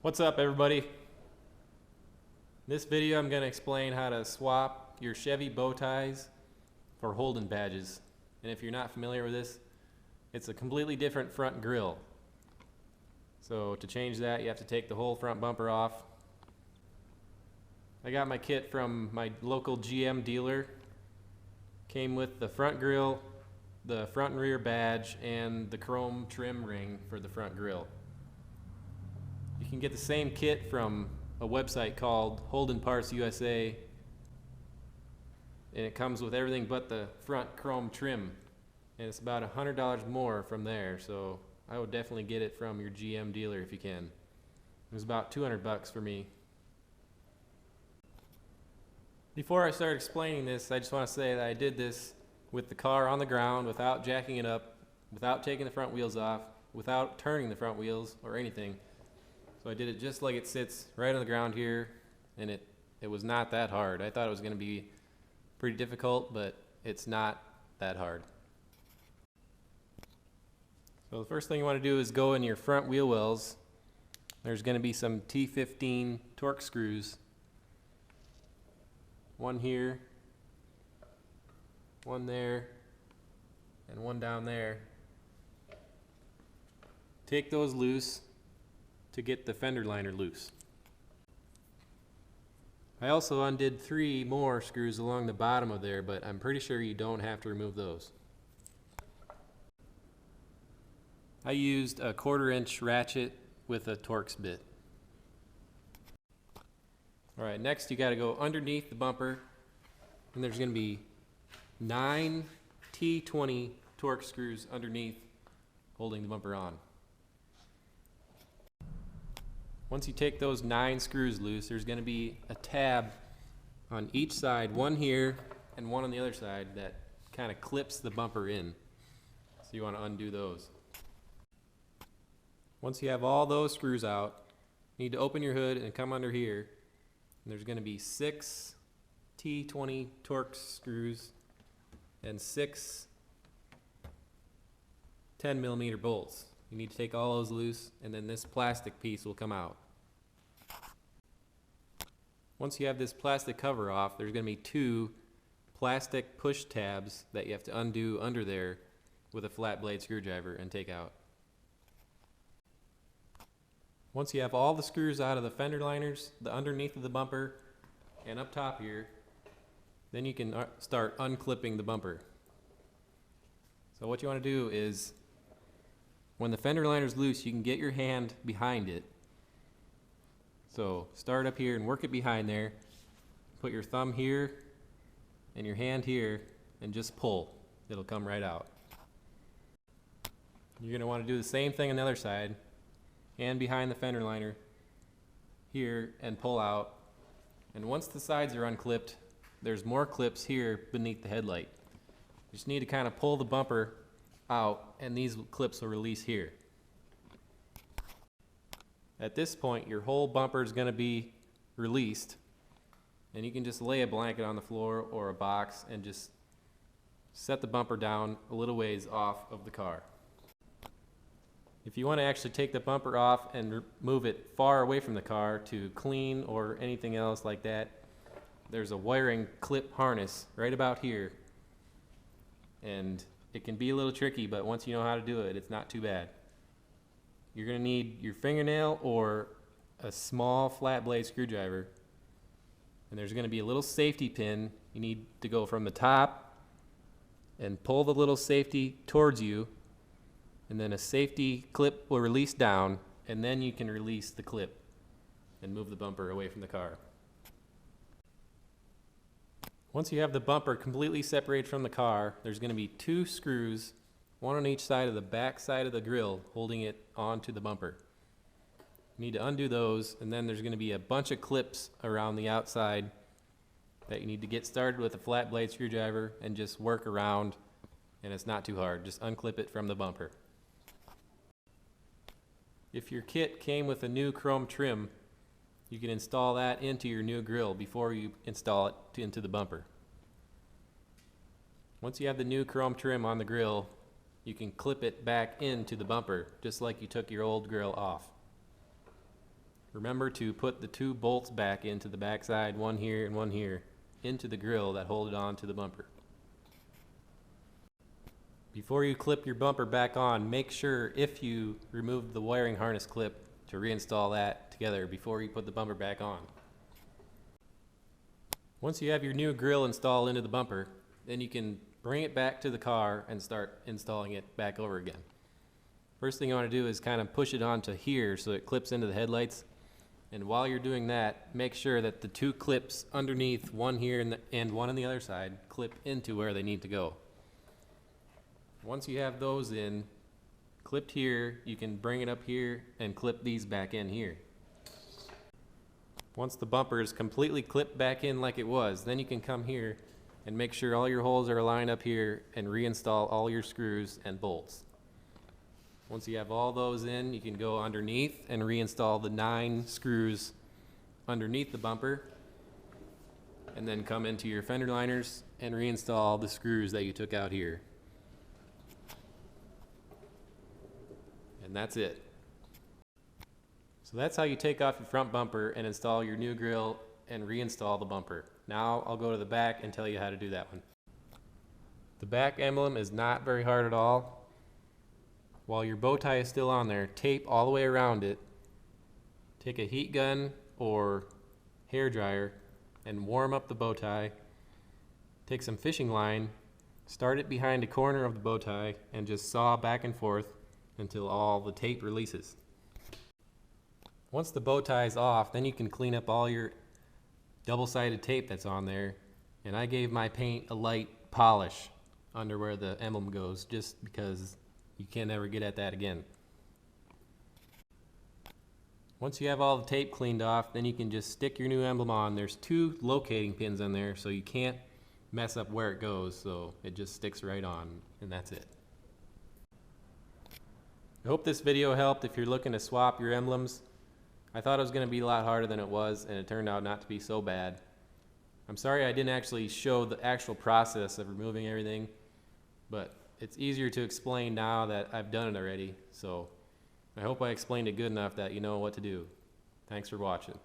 What's up, everybody? In this video I'm going to explain how to swap your Chevy bow ties for Holden badges. And if you're not familiar with this, it's a completely different front grille. So to change that, you have to take the whole front bumper off. I got my kit from my local GM dealer. Came with the front grille, the front and rear badge, and the chrome trim ring for the front grille. You can get the same kit from a website called Holden Parts USA, and it comes with everything but the front chrome trim, and it's about $100 more from there. So I would definitely get it from your GM dealer if you can. It was about $200 for me. Before I start explaining this, I just want to say that I did this with the car on the ground without jacking it up, without taking the front wheels off, without turning the front wheels or anything. So I did it just like it sits right on the ground here, and it was not that hard. I thought it was going to be pretty difficult, but it's not that hard. So the first thing you want to do is go in your front wheel wells. There's going to be some T15 torque screws. One here, one there, and one down there. Take those loose to get the fender liner loose. I also undid 3 more screws along the bottom of there, but I'm pretty sure you don't have to remove those. I used a 1/4-inch ratchet with a Torx bit. Alright, next you got to go underneath the bumper, and there's going to be 9 T20 Torx screws underneath holding the bumper on. Once you take those 9 screws loose, there's going to be a tab on each side, one here and one on the other side, that kind of clips the bumper in. So you want to undo those. Once you have all those screws out, you need to open your hood and come under here. And there's going to be 6 T20 Torx screws and 6 10mm bolts. You need to take all those loose, and then this plastic piece will come out. Once you have this plastic cover off, there's going to be 2 plastic push tabs that you have to undo under there with a flat blade screwdriver and take out. Once you have all the screws out of the fender liners, the underneath of the bumper, and up top here, then you can start unclipping the bumper. So what you want to do is, when the fender liner is loose, you can get your hand behind it. So start up here and work it behind there. Put your thumb here and your hand here and just pull. It'll come right out. You're going to want to do the same thing on the other side. Hand behind the fender liner here and pull out. And once the sides are unclipped, there's more clips here beneath the headlight. You just need to kind of pull the bumper out, and these clips will release here. At this point, your whole bumper is going to be released, and you can just lay a blanket on the floor or a box and just set the bumper down a little ways off of the car. If you want to actually take the bumper off and move it far away from the car to clean or anything else like that, there's a wiring clip harness right about here, and it can be a little tricky, but once you know how to do it, it's not too bad. You're going to need your fingernail or a small flat blade screwdriver, and there's going to be a little safety pin. You need to go from the top and pull the little safety towards you, and then a safety clip will release down, and then you can release the clip and move the bumper away from the car. Once you have the bumper completely separated from the car, there's going to be 2 screws, one on each side of the back side of the grille, holding it onto the bumper. You need to undo those, and then there's going to be a bunch of clips around the outside that you need to get started with a flat blade screwdriver and just work around, and it's not too hard. Just unclip it from the bumper. If your kit came with a new chrome trim, you can install that into your new grille before you install it into the bumper. Once you have the new chrome trim on the grille, you can clip it back into the bumper just like you took your old grille off. Remember to put the 2 bolts back into the backside, one here and one here, into the grill that hold it on to the bumper. Before you clip your bumper back on, make sure if you removed the wiring harness clip to reinstall that together before you put the bumper back on. Once you have your new grill installed into the bumper, then you can bring it back to the car and start installing it back over again. First thing you want to do is kind of push it onto here so it clips into the headlights. And while you're doing that, make sure that the 2 clips underneath, one here and one on the other side, clip into where they need to go. Once you have those in, clipped here, you can bring it up here and clip these back in here. Once the bumper is completely clipped back in like it was, then you can come here and make sure all your holes are aligned up here and reinstall all your screws and bolts. Once you have all those in, you can go underneath and reinstall the 9 screws underneath the bumper, and then come into your fender liners and reinstall the screws that you took out here. And that's it. So that's how you take off your front bumper and install your new grill and reinstall the bumper. Now I'll go to the back and tell you how to do that one. The back emblem is not very hard at all. While your bow tie is still on there, tape all the way around it. Take a heat gun or hair dryer and warm up the bow tie. Take some fishing line, start it behind a corner of the bow tie, and just saw back and forth until all the tape releases. Once the bow tie is off, then you can clean up all your double-sided tape that's on there. And I gave my paint a light polish under where the emblem goes, just because you can't ever get at that again. Once you have all the tape cleaned off, then you can just stick your new emblem on. There's 2 locating pins on there, so you can't mess up where it goes, so it just sticks right on, and that's it. I hope this video helped if you're looking to swap your emblems. I thought it was going to be a lot harder than it was, and it turned out not to be so bad. I'm sorry I didn't actually show the actual process of removing everything, but it's easier to explain now that I've done it already, so I hope I explained it good enough that you know what to do. Thanks for watching.